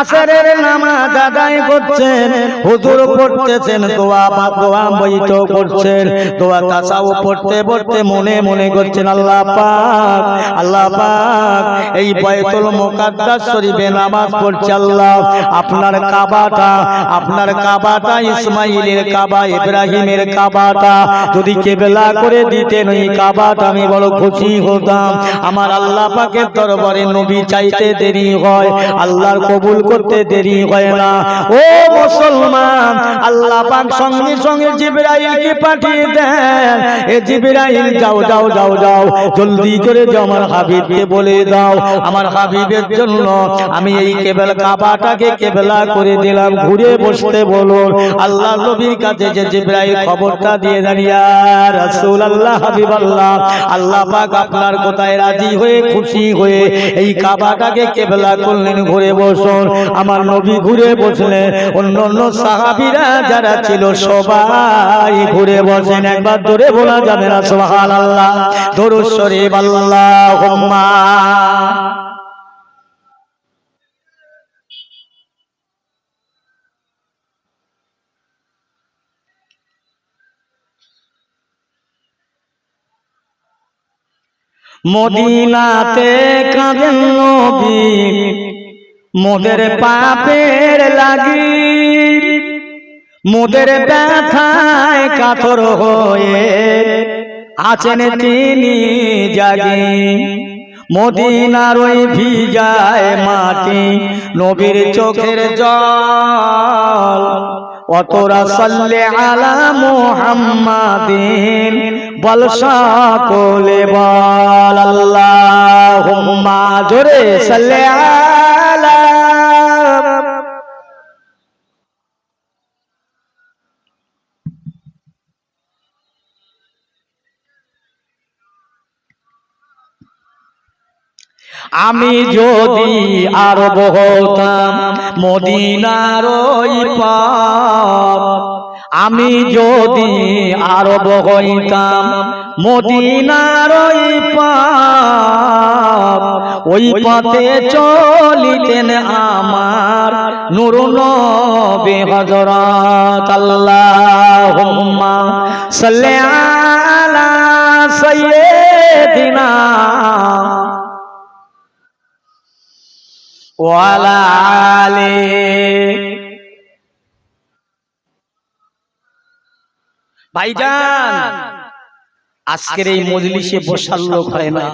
আসরের নামাজ আদায় করছেন, হুজুর পড়তেছেন দোয়া, দোয়া বইত করছেন, দোয়া তাসাউ পড়তে পড়তে মনে মনে করছেন, আল্লাহ পাক, আল্লাহ পাক, এই বাইতুল মুকাদ্দাস শরীফে নামাজ পড়ছে, আল্লাহ আপনার কাবাটা, আপনার কাবাটা ইসমাইলের কাবা, ইব্রাহিমের কাবাটা যদি কিবলা করে দিতেন, ওই কাবাটা আমি বড় খুশি হতাম। আমার আল্লাহ পাকের দরবারে নবী চাইতে দেরি হয়, আল্লাহর কবুল করতে দেরি হয় না। ও মুসলমান, আল্লাহ পাক সঙ্গে সঙ্গে জিবরাইলকে পাঠিয়ে দেন, এ জিবরাইল যাও যাও যাও যাও, জলদি করে যাও, আমার হাবিবকে বলে দাও, আমার হাবিবের জন্য আমি এই কিবলা কাবাটাকে কিবলা করে দিলাম, ঘুরে বসতে বলুন। আল্লাহ নবীর কাছে যে জিবরাইল খবরটা দিয়ে দেন, ইয়া রাসূলুল্লাহ, হাবিবাল্লাহ, আল্লাহ পাক আপনার কথায় রাজি হয়ে, খুশি হয়ে এই কাবাটাকে কিবলা করলেন, ঘুরে বসুন। আমার নবী ঘুরে বসলেন, অন্যান্য সাহাবীরা যারা ছিল সবাই ঘুরে বসেন। একবার ধরে বলা যাবে না সুবহানাল্লাহ? দরুদ শরীফ আল্লাহুম্মা। মদিনাতে কাঁদেন নবী মোদের পাপের লাগি, মোদের ব্যথায় কাতর হয়ে আছেন তিনি জাগি। মদিনার ওই ভিজায় মাটি, নবীর চোখের জল, অতরা সাল্লে আলা মুহাম্মাদিন, বল সকলে বল আল্লাহুম্মা, জোরে সাল্লে আলা। আমি যদি আরব হতাম মদিনার ওই পার, আমি যদি আরব হইতাম মদিনার ওই পার, ওই পথে চলিতেন আমার নূর নবী হযরত। আল্লাহুম্মা সাল্লি আলা সাইয়্যিদিনা ওয়ালা আলি। ভাইজান, আজকের এই মজলিসে বসার লোক হয় না।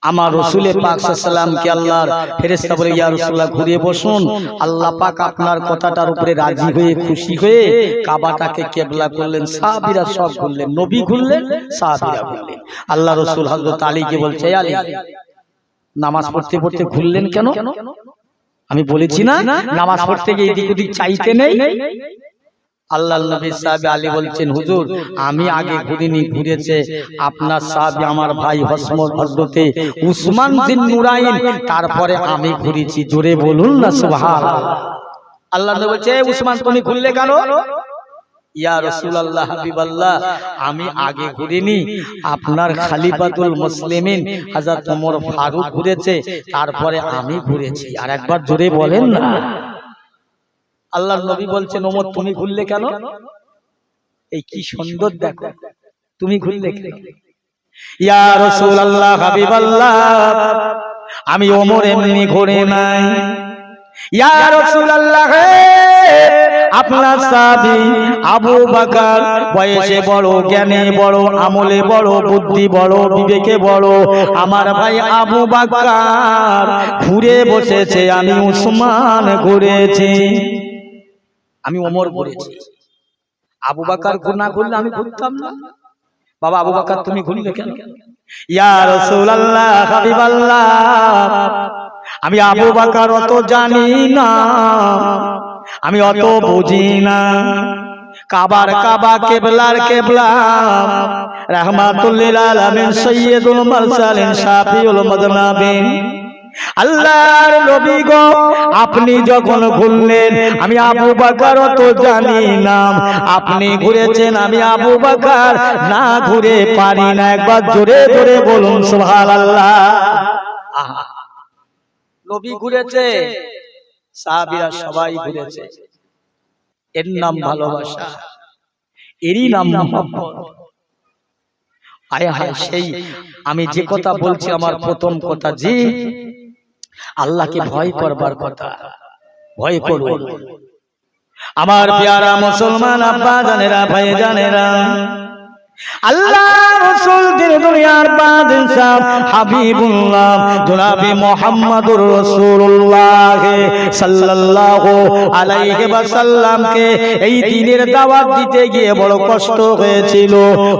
আমার রাসূলে পাক সাল্লাল্লাহু আলাইহি ওয়াসাল্লামকে আল্লাহর ফেরেশতা বলে, ইয়া রাসূলুল্লাহ ঘুরিয়ে বসুন। আল্লাহ পাক আপনার কথাটার উপরে রাজি হয়ে, খুশি হয়ে কাবাটাকে কিবলা করলেন। সাহাবীরা সব ঘুরলেন, নবী ঘুরলেন, সাহাবীরা ঘুরলেন। আল্লাহ রাসূল হযরত আলীকে বলছে, আলী, নামাজ পড়তে পড়তে ঘুরলেন কেন? আমি বলেছি না নামাজ পড়তে গিয়ে এদিক ওদিক চাইতে নেই। আল্লাহর নবী সাহাবী আলী বলছেন, হুজুর আমি আগে ঘুরিনি, ঘুরেছে আপনার সাহাবী আমার ভাই হযরতে উসমান বিন নুরাইন, তারপরে আমি ঘুরেছি। জোরে বলুন না সুবহানাল্লাহ। আল্লাহর নবী বলছে, উসমান তুমি ঘুরলে কেন? ইয়া রাসূলুল্লাহ, হাবিবাল্লাহ, আমি আগে ঘুরিনি, আপনার খলিফাতুল মুসলিমিন হযরত ওমর ফারুক ঘুরেছে, তারপরে আমি ঘুরেছি। আর একবার জোরে বলেন না। আল্লাহর নবী বলছেন, ওমর তুমি ঘুরলে কেন? এই কি সুন্দর দেখো, তুমি ঘুরলে ইয়া রাসূলুল্লাহ হাবিবাল্লাহ, আমি ওমর এমনি ঘুরে নাই। ইয়া রাসূলুল্লাহ, আপনার সাহাবী আবু বকর বয়সে বড়, জ্ঞানে বড়, আমলে বড়, বুদ্ধি বড়, বিবেকে বড়। আমার ভাই আবু বকর ঘুরে বসেছে, আমি উসমান ঘুরেছি, আমি ওমর ঘুরেছি। আবু বকর না ঘুরলে আমি ঘুরতাম না। বাবা আবু বকর তুমি ঘুরলে কেন? ইয়া রাসূলুল্লাহ হাবিবাল্লাহ, আমি আবু বকর অত জানি না, আমি অত বুঝি না। কাবার কাবা, কেবলার কেবলা, রাহমাতুল লিল আলামিন, সাইয়্যিদুল মুরসালিন, শাফিউল মুযনিবিন, আল্লাহর নবী গো, আপনি যখন ঘুরলেন আমি আবু বকর তো জানি না, আপনি ঘুরেছেন, আমি আবু বকর না ঘুরে পারি না। একবার জোরে জোরে বলুন সুবহানাল্লাহ। নবী ঘুরেছে, সাহাবীরা সবাই ঘুরেছে। এর নাম ভালোবাসা, এরই নাম মহব্বত। আয় হায়, সেই আমি যে কথা বলছি, আমার প্রথম কথা, জি আল্লাহকে ভয় করবার কথা, ভয় করুন। আমার প্যারা মুসলমান আব্বা জানেরা, ভাই জানেরা, আল্লাহ রাসূল দিন দুনিয়ার বাদশাহ হাবিবুল্লাহ জনাবে মুহাম্মদুর রাসূলুল্লাহ সাল্লাল্লাহু আলাইহি ওয়াসাল্লামকে এই দ্বীনের দাওয়াত দিতে গিয়ে বড় কষ্ট হয়েছিল।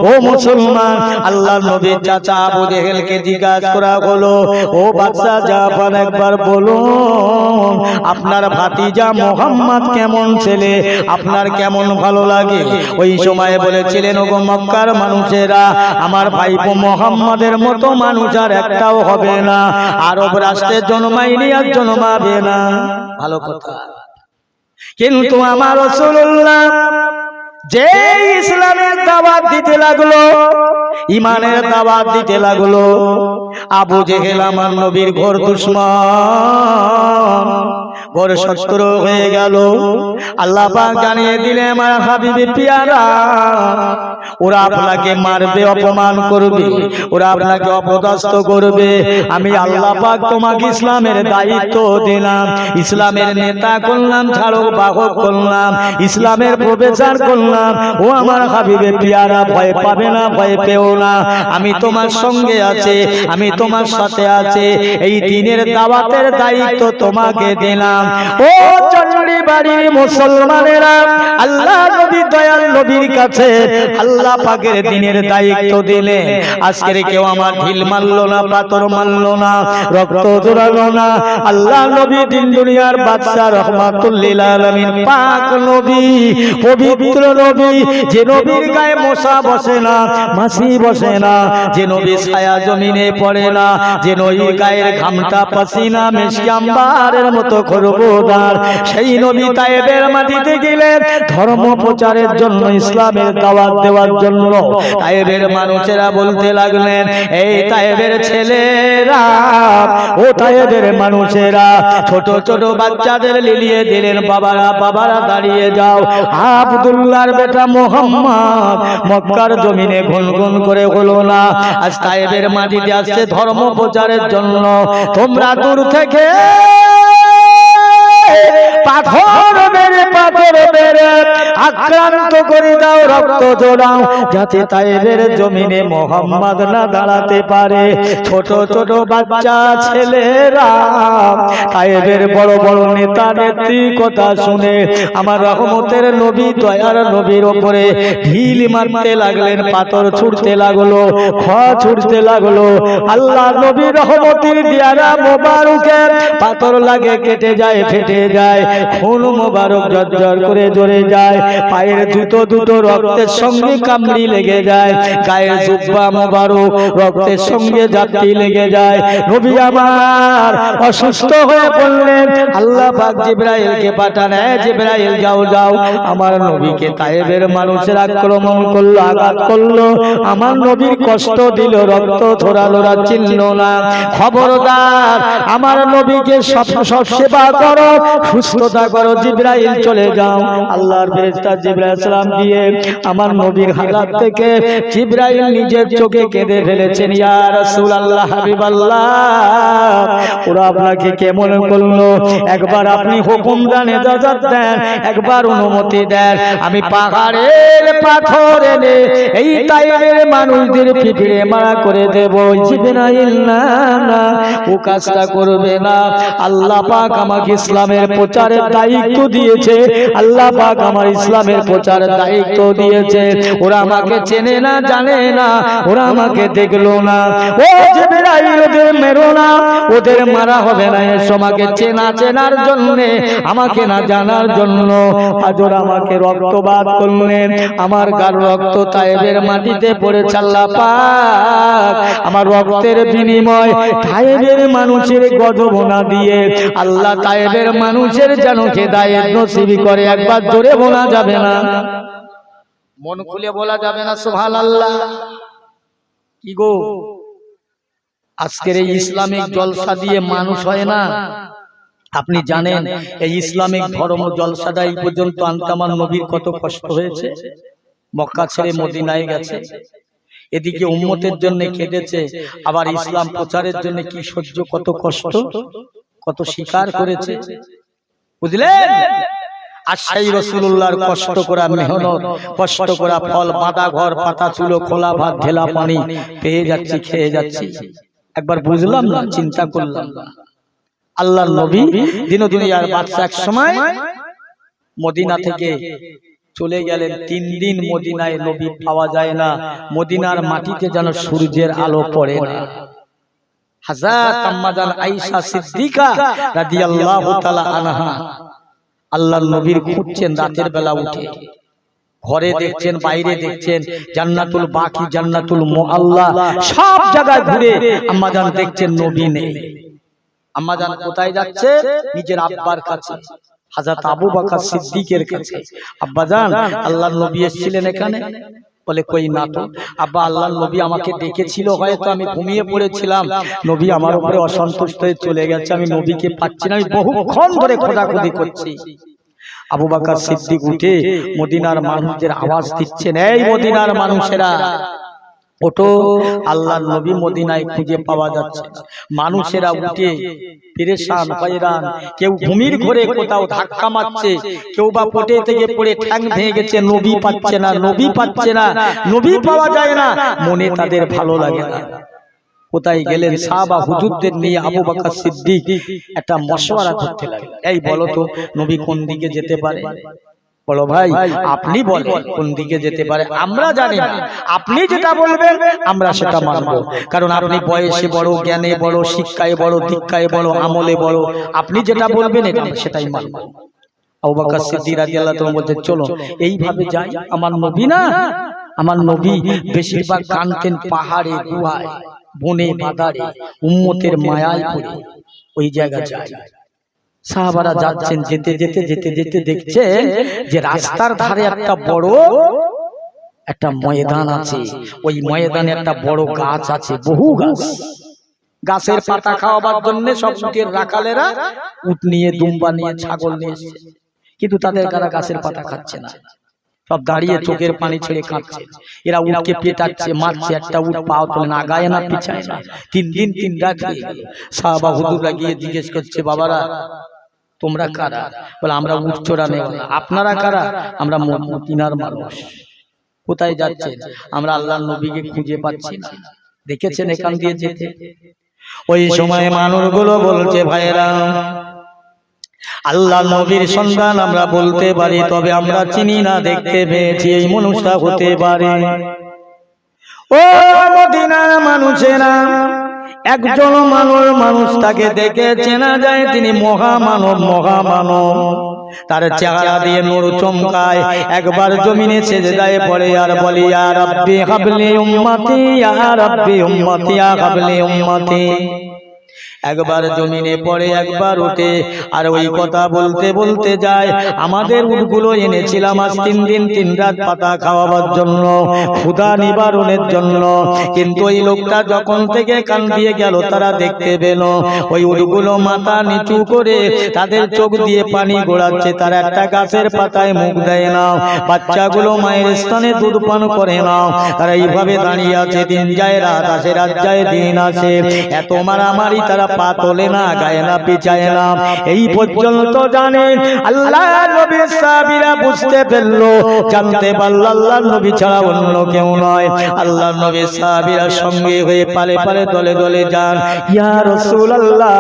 ও মুসলমান, আল্লাহর নবীর চাচা আবু জেহেলকে জিজ্ঞাসা করা হলো, ও বাদশা জাফর, একবার বলুন আপনার ভাতিজা মুহাম্মদ কেমন ছেলে, আপনার কেমন ভালো লাগে? ওই সময় বলেছিলেন, ওগো মক্কার মানুষেরা, আমার ভাইপো মুহাম্মাদের মতো মানুষ আর একটাও হবে না, আরব রাষ্ট্রে জন্মাইনি আর জন্মাবে না। ভালো কথা, কিন্তু আমার রাসূলুল্লাহ যে ইসলামের দাওয়াত দিতে লাগলো, ইমানের দাওয়াত দিতে লাগলো, আবু জেহেল আমার নবীর ঘোর দুশমন, ঘোর শত্রু হয়ে গেল। আল্লাহ পাক জানিয়ে দিলেন, আমার হাবিবে পিয়ারা, ওরা আপনাকে মারবে, অপমান করবে, ওরা আপনাকে অপদস্থ করবে, আমি আল্লাহ পাক তোমাকে ইসলামের দায়িত্ব দিলাম, ইসলামের নেতা করলাম, ছাড়ো বাহক করলাম, ইসলামের প্রবেশার করলাম। ও আমার হাবিবে পিয়ারা, ভয় পাবে না, ভয় পেও না, আমি তোমার সঙ্গে আছি, আমি তোমার সাথে আছি, এই দ্বীনের দাওয়াতের দায়িত্ব তোমাকে দিলাম। ও চন্ডী বাড়ির মুসলমানেরা, আল্লাহ নবী দয়াল নবীর কাছে আল্লাহ পাকের দ্বীনের দায়িত্ব দিলে, আজকের কেউ আমার ঢিল মারলো না, পাথর মারলো না, রক্ত জোড়ালো না। আল্লাহ নবী দিন দুনিয়ার বাদশা, রহমাতুল লিল আলামিন, পাক নবী, পবিত্র নবী, যে নবীর গায়ে মশা বসে না, মাছি বসে না, যে নবী ছায়া জমিনে পড়ে না, যে নবীর গায়ের ঘামটা পাসিনা মেশকি আম্বারের মতো খরবুদার, সেই নবী তায়েবের মাটিতে গেলেন ধর্ম প্রচারের জন্য, ইসলামের দাওয়াত দেওয়ার জন্য। তায়েবের মানুষেরা বলতে লাগলেন, এই তায়েবের ছেলেরা, ও তায়েবের মানুষেরা, ছোট ছোট বাচ্চাদের লিলিয়ে দিলেন, বাবারা বাবারা দাঁড়িয়ে যাও, আব্দুল্লাহর বেটা মুহাম্মদ মক্কার জমিনে গুনগুন করে হলো না, আজ তায়েবের মাটিতে আসছে ধর্ম প্রচারের জন্য। তোমরা দূর থেকে পাথর মেরে আক্রান্ত করে দাও, রক্ত জোড়াও, যাতে তায়েবের জমিনে মুহাম্মদ না দাঁড়াতে পারে। ছোট ছোট বাচ্চা ছেলেরা, তায়েবের বড় বড় নেতা নেত্রী কথা শুনে আমার রহমতের নবী, দয়ার নবীর ওপরে ঢিল মারতে লাগলেন, পাথর ছুটতে লাগলো, খড় ছুটতে লাগলো। আল্লাহ নবী রহমতের দিয়ারা মোবারকে পাথর লাগে, কেটে যায়, ফেটে যায়, খুন মোবারক ঝরঝর করে ঝরে যায়, পায়ের জুতো দুটো রক্তের সঙ্গে কামড়ি লেগে যায়, গায়ের জুব্বা মোবারক রক্তের সঙ্গে জাতি লেগে যায়। নবী আমার অসুস্থ হয়ে পড়লেন, আল্লাহ পাক জিবরাইলকে পাঠান, জিবরাইল যাও যাও, আমার নবীকে তায়েবের মানুষের আক্রমণ করলো, আঘাত করলো, আমার নবীর কষ্ট দিল, রক্ত ছড়ালো, চিনল না, খবরদার আমার নবীকে সব সেবা করো, সুস্থ সুস্থতা করো, জিবরাইল চলে যাও। আল্লাহর ফেরেশতা জিবরাইল সালাম দিয়ে আমার নবীর হালাত থেকে জিবরাইল নিজের চোখে কেঁদে ফেলেছেন। ইয়া রাসূলুল্লাহ, হাবিবাল্লাহ, ওরা আপনাকে কেমন করলো, একবার আপনি হুকুম দেন, ইজাজত দেন, একবার অনুমতি দেন, আমি পাহাড়ের পাথর এনে এই তায়েফের মানুষদের পিঠে মারা করে দেব। জিবরাইল না না, ও কাজটা করবে না। আল্লাহ পাক আমাকে ইসলামের প্রচারের দায়িত্ব দিয়েছে, আল্লাহ পাক আমার ইসলামের প্রচারের দায়িত্ব দিয়েছে। ওরা আমাকে চেনে না, জানে না, ওরা আমাকে দেখলো না। ও জিবরাইল, ওদের মেরো না, ওদের মারা হবে না। এসো আমাকে চেনার জন্য, আমাকে না জানার জন্য। আজ ওরা আমাকে রক্তপাত করলেন, আমার গার রক্ত তায়েফের মাটিতে পড়েছে। আল্লাহ পাক আমার রক্তের বিনিময় তায়েফের মানুষের গজব না দিয়ে আল্লাহ তায়েফের মানুষের যেন হেদায়েত নসিব করে। একবার জোরে বলা যাবে না? মন খুলে বলা যাবে না সুবহানাল্লাহ? কি গো, আজকের এই ইসলামিক জলসা দিয়ে মানুষ হয় না। আপনি জানেন এই ইসলামিক ধর্ম জলসাটা এই পর্যন্ত আনতে আমার নবীর কত কষ্ট হয়েছে। মক্কা ছেড়ে মদিনায় গেছে, এদিকে উম্মতের জন্য কেঁদেছে, আবার ইসলাম প্রচারের জন্য কি সহ্য, কত কষ্ট, কত স্বীকার করেছে, বুঝলেন? আর সেই রাসূলুল্লাহর কষ্ট করা মেহনত, কষ্ট করা ফল, বাঁধা ঘর, পাতা চুলো, খোলা ভাত, ঢেলা পানি পেয়ে যাচ্ছি, খেয়ে যাচ্ছি। একবার বুঝলাম না, চিন্তা করলাম না। আল্লাহর নবী দিন দুনিয়ার বাদশা এক সময় মদিনা থেকে চলে গেলেন। 3 দিন মদিনায় নবী পাওয়া যায় না, মদিনার মাটিতে যেন সূর্যের আলো পড়ে না। হযরত আম্মা জান আয়েশা সিদ্দিকা রাদিয়াল্লাহু তাআলা আনহা আল্লাহর নবীর খুঁজছেন রাতের বেলা উঠে, ঘরে দেখছেন, বাইরে দেখছেন, জান্নাতুল বাকি, জান্নাতুল মুআল্লা, সব জায়গায় ঘুরে আম্মা জান দেখছেন নবী নেই। আম্মা জান কোথায় যাচ্ছে? নিজের আব্বার কাছে, হযরত আবু বকর সিদ্দিকের কাছে। আব্বা জান, আল্লাহর নবী এসেছিলেন এখানে? বলে কই না তো। আব্বা, আল্লাহর নবী আমাকে ডেকেছিল, হয়তো আমি ঘুমিয়ে পড়েছিলাম, নবী আমার উপরে অসন্তুষ্ট হয়ে চলে গেছে, আমি নবীকে পাচ্ছি না, আমি বহুক্ষণ ধরে খোঁজাখুঁজি করছি। আবু বকর সিদ্দিক উঠে মদিনার মানুষদের আওয়াজ দিচ্ছেন, এই মদিনার মানুষেরা ওঠো, আল্লাহর নবী মদিনায় খুঁজে পাওয়া যাচ্ছে না। মানুষেরা উঠে পেরেশান, হয়রান, কেউ ঘুমির ঘরে কোথাও ধাক্কা মারছে, কেউ বা পটে থেকে পড়ে ঠ্যাং ভেঙে গেছে, নবী পাচ্ছে না, নবী পাচ্ছে না, নবী পাওয়া যায় না। মনে তাদের ভালো লাগে না। কোথায় গেলেন? সাহাবা হুজুরদের নিয়ে আবু বকর সিদ্দিক একটা মশওয়ারা করতে লাগলেন। এই বলো তো, নবী কোন দিকে যেতে পারে? বলো ভাই, আপনি বলেন কোন দিকে যেতে পারে, আমরা জানি না, আপনি যেটা বলবেন আমরা সেটা মানব। কারণ আপনি বয়সে বড়, জ্ঞানে বড়, শিক্ষায় বড়, দীক্ষায় বড়, আমলে বড়, আপনি যেটা বলবেন এটা সেটাই মানব। আবু বকর সিদ্দিক রাদিয়াল্লাহু তাআলা বলতেন, চলো এইভাবে যাই। আমার নবী না, আমার নবী বেশিরভাগ কানতেন পাহাড়ে, গুহায়, বনে, বাদারে, উম্মতের মায়ায় পড়ে ওই জায়গা যায়। সাহাবারা যাচ্ছেন, যেতে যেতে যেতে যেতে দেখছেন যে রাস্তার ধারে একটা বড় একটা ময়দান আছে, ওই ময়দানে একটা বড় গাছ আছে, বহু গাছ। গাছের পাতা খাওয়াবার জন্য সব উটের রাখালেরা উট নিয়ে, দুম্বা নিয়ে, ছাগল নিয়ে এসেছে, কিন্তু তাদের কারা গাছের পাতা খাচ্ছে না, সব দাঁড়িয়ে চোখের পানি ছেড়ে কাঁদছে। এরা উটকে পেটাচ্ছে, মারছে, একটা উট পাও তোলে না, গায়ে না, পিছায় না। 3 দিন 3 রাত হয়ে গেল। সাহাবা হুজুররা গিয়ে জিজ্ঞেস করছে, বাবারা তোমরা কারা? বলে আমরা উট চোরা নেব না। আপনারা কারা? আমরা মদিনার মানুষ। কোথায় যাচ্ছেন? আমরা আল্লাহর নবীকে খুঁজে পাচ্ছি না। দেখেছেন এখান দিয়ে যেতে? ওই সময় মানুষগুলো বলছে, ভাইরা আল্লাহ নবীর সন্তান আমরা বলতে পারি, তবে আমরা চিনি না, দেখতে পেয়েছি এই মানুষটা হতে পারে। ও মদিনার মানুষেরা, একজন মানুষ তাকে দেখে চেনা যায়, তিনি মহামানব, মহামানব। তার চেহারা দিয়ে নূর চমকায়। একবার জমিনে সেজদায় পড়ে আর বলে, ইয়া রাব্বি হাবলি উম্মতি, ইয়া রাব্বি উম্মতি, ইয়া হাবলি উম্মতি। একবার জমিনে পড়ে একবার ওঠে আর ওই কথা বলতে বলতে যায় আমাদের উটগুলো এনেছিলাম আজ 3 দিন 3 রাত পাতা খাওয়াবার জন্য, ক্ষুধা নিবারণের জন্য, কিন্তু ওই লোকটা যখন থেকে কান দিয়ে গেল তারা দেখতে পেল ওই উটগুলো মাথা নিচু করে তাদের চোখ দিয়ে পানি গড়াচ্ছে, তারা একটা গাছের পাতায় মুখ দেয় না, বাচ্চাগুলো মায়ের স্তনে দুধ পান করে না, তারা এইভাবে দাঁড়িয়ে আছে। দিন যায় রাত আসে, রাত যায় দিন আসে, এত মারামারি তারা পা তোলে না, গায়ে না, পিছায় না। এই পর্যন্ত জানে আল্লাহ নবীর সাহাবীরা বুঝতে ফেললো, জানতে পারল আল্লাহর নবী ছাড়া অন্য কেউ নয়। আল্লাহর নবীর সাহাবীরা সঙ্গে হয়ে পালে পালে দলে দলে যান। ইয়া রাসূলুল্লাহ,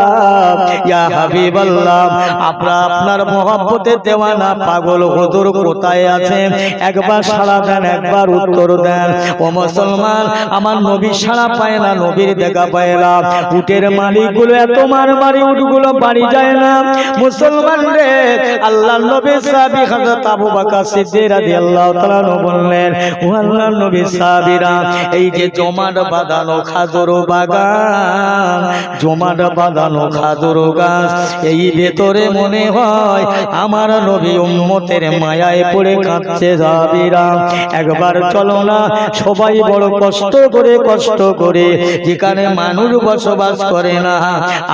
ইয়া হাবিবাল্লাহ, আপনার মহব্বতে দেওয়ানা পাগল হুজুর কোথায় আছেন? একবার সাড়া দেন, একবার উত্তর দেন। ও মুসলমান, আমার নবী সাড়া পায় না, নবীর দেখা পায় না। উটের মালিকগুলো এত মারামারি, উটগুলো বাড়ি যায় না। মুসলমান রে, আল্লাহর নবীর সাহাবী হযরত আবু বকর সিদ্দিক রাদিয়াল্লাহু তাআলা বললেন, ও আল্লাহর নবীর সাহাবীরা, এই যে জমাট বাঁধানো খাজুর বাগান, জমাট বাঁধানো খাজুর গাছ, এই ভেতরে মনে হয় আমার নবী উম্মতের মায়ায় পড়ে কাঁদছে। সাহাবীরা, একবার চলো না, সবাই বড় কষ্ট করে যেখানে মানুষ বসবাস করে না,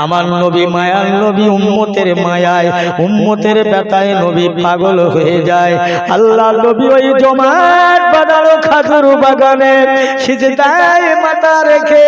আমার নবী মায়ার নবী উম্মতের মায়ায়, উম্মতের ব্যথায় নবী পাগল হয়ে যায়। আল্লাহ নবী ওই জমাট বাঁধানো খাজুর বাগানে সিজদায় মাথা রেখে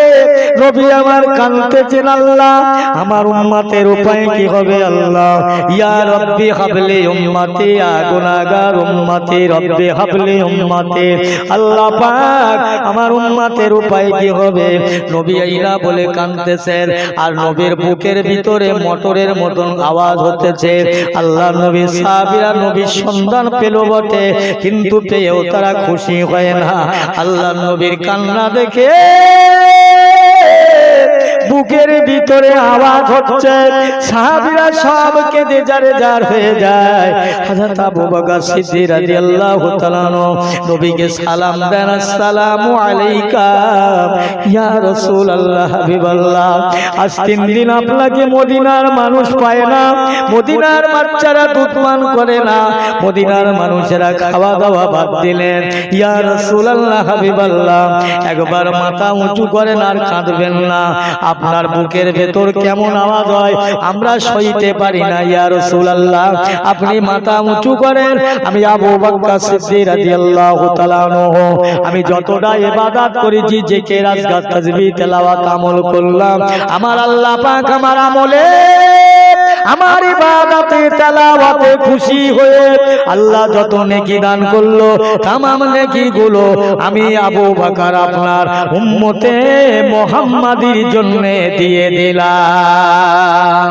নবী আমার কাঁদতেছেন, আল্লাহ আমার উম্মতের উপায় কি হবে? আল্লাহ, ইয়া রব্বি হাবলি উম্মতি, ইয়া গুনাহগার উম্মতি, রব্বি হাবলি উম্মতি। আল্লাহ পাক আমার উম্মতের উপায় কি হবে? নবী আইলা বলে কাঁদতেছেন আর নবীর বুকের ভিতরে মোটরের মতন আওয়াজ হতেছে। আল্লাহ নবীর সাহাবীরা নবীর সন্ধান পেল বটে, কিন্তু পেয়েও তারা খুশি হয় না। আল্লাহ নবীর কান্না দেখে বুকের ভিতরে আওয়াজ হচ্ছে, সাহাবীরা সব কেঁদে জারে জার হয়ে যায়। হযরত আবু বকর সিদ্দিক রাদিয়াল্লাহু তাআলা নবীকে সালাম দেন, আসসালামু আলাইকা ইয়া রাসূলুল্লাহ, হাবিবাল্লাহ, আজ 3 দিন আপনাকে মদিনার মানুষ পায় না, মদিনার বাচ্চারা দুধ পান করে না, মদিনার মানুষেরা খাওয়া দাওয়া বাদ দিলেন। ইয়া রাসূলুল্লাহ, হাবিবাল্লাহ, একবার মাথা উঁচু করেন আর কাঁদবেন না। আপনার বুকের ভেতর কেমন আওয়াজ হয় আমরা সইতে পারি না। ইয়া রাসূলুল্লাহ, আপনি মাথা উঁচু করেন। আমি আবু বকর সিদ্দিক রাদিয়াল্লাহু তাআলা আনহু, আমি যতটা ইবাদত করেছি, জিকির, আজকার, তাসবিহ, তেলাওয়াত, আমল করলাম, আমার আল্লাহ পাক আমার আমলে, আমার ইবাদতে, তেলাওয়াতে খুশি হয়ে আল্লাহ যত নেকি দান করলো, তামাম নেকিগুলো আমি আবু বকর আপনার উম্মতে মুহাম্মাদির জন্য দিয়ে দিলাম।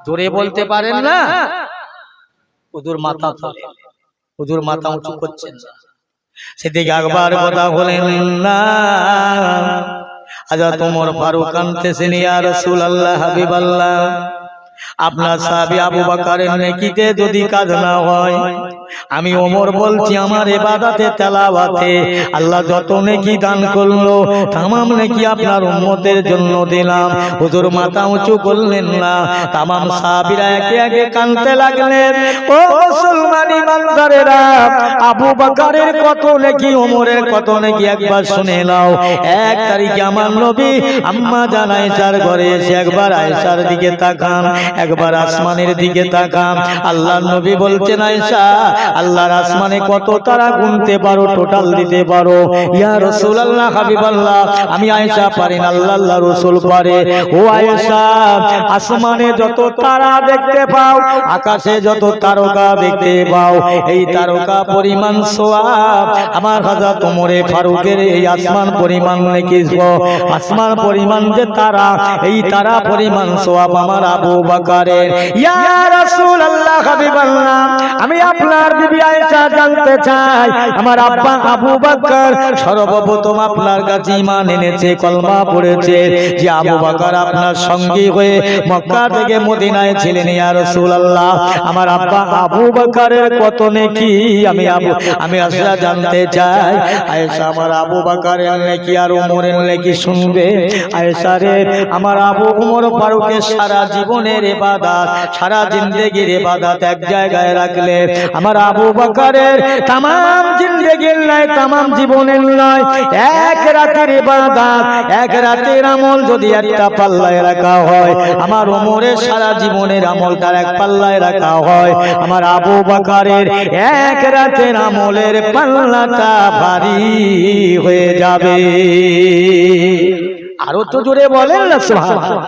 জোরে বলতে পারেন না? হুজুর মাথা তোলে, হুজুর মাথা উঁচু করছেন না। সেদিকে একবার কথা বলেন না। হযরত ওমর ফারুক কাঁদতেছেন, ইয়া রাসূলুল্লাহ, হাবিবাল্লাহ, আপনার সাহাবী আবু বকরের নেকিতে যদি কাজ না হয়, আমি ওমর বলছি আমার ইবাদতে, তেলাওয়াতে আল্লাহ যত নেকি দান করলো, तमाम নেকি আপনার উম্মতের জন্য দিলাম। হুজুর মাথা উঁচু করলেন না। तमाम সাহাবীরা একে একে কাঁদতে লাগলেন। ও মুসলমান ইমানদারেরা, আবু বকরের কত নেকি, ওমরের কত নেকি একবার শুনে নাও। 1 তারিখে আমার নবী আম্মা জান আয়েশার ঘরে এসে একবার আয়েশার দিকে তাকান, একবার আসমানের দিকে তাকান। আল্লাহর নবী বলছেন, আয়েশা, আল্লাহর আসমানে কত তারা গুনতে পারো, টোটাল দিতে পারো? ইয়া রাসূলুল্লাহ, হাবিবাল্লাহ, আমি আয়েশা পারি না, আল্লাহ রাসূল পারে। ও আয়েশা, আসমানে যত তারা দেখতে পাও, আকাশে যত তারকা দেখতে পাও, এই তারকা পরিমাণ সওয়াব আমার হযরত ওমর ফারুকের এই আসমান পরিমাণ নেকি, আসমান পরিমাণ যে তারা, এই তারা পরিমাণ সওয়াব আমার আবু বকরের। ইয়া রাসূলুল্লাহ, হাবিবাল্লাহ, আমি আপনার আমার বিবি আয়েশা জানতে চায় আমার আব্বা আবু বকর সর্বপ্রথম আপনার কাছে ঈমান এনেছে, কলমা পড়েছে, যে আবু বকর আপনার সঙ্গী হয়ে মক্কা থেকে মদিনায় ছিলেন। ইয়া রাসূলুল্লাহ, আমার আব্বা আবু বকরের কত নেকি আমি আয়েশা জানতে চাই। আয়েশা আমার আবু বকরের নেকি আর ওমরের নেকি শুনবে। আয়েশা রে, আমার আবু ওমর ফারুকের সারা জীবনের ইবাদত, সারা জিন্দেগির ইবাদত এক জায়গায় রাখলে আমার আবু বকরের तमाम জিন্দেগির নয়, तमाम জীবনের নয়, এক রাতের ইবাদত, এক রাতের আমল যদি একটা পাল্লায় রাখা হয়, আমার ওমরের সারা জীবনের আমলটার এক পাল্লায় রাখা হয়, আমার আবু বকরের এক রাতের আমলের পাল্লাটা ভারী হয়ে যাবে। আরো তো জোরে বলেন না সুবহানাল্লাহ।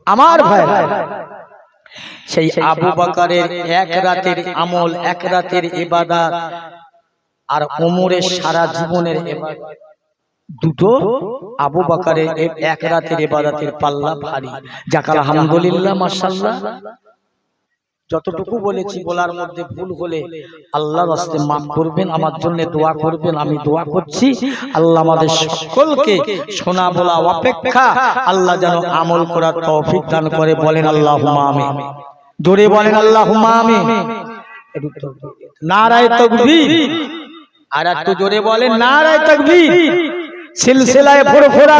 আমার ভাই, সেই আবু বকরের এক রাতের আমল, এক রাতের ইবাদত আর ওমরের সারা জীবনের ইবাদত, দুটো আবু বকরের এক রাতের ইবাদতের পাল্লা ভারী। যাক আলহামদুলিল্লাহ, মাশাআল্লাহ। যতটুকু বলেছি বলার মধ্যে ভুল হলে আল্লাহর রাস্তে মাফ করবেন, আমার জন্য দোয়া করবেন। আমি দোয়া করছি আল্লাহ আমাদের সকলকে শোনা বলা অপেক্ষা আল্লাহ যেন আমল করার তৌফিক দান করে। বলেন আল্লাহুম্মা আমিন। জোরে বলেন আল্লাহুম্মা আমিন। নারায়ে তাকবীর। আর একটু জোরে বলেন নারায়ে তাকবীর। সিলসিলায়ে ফুরফুরা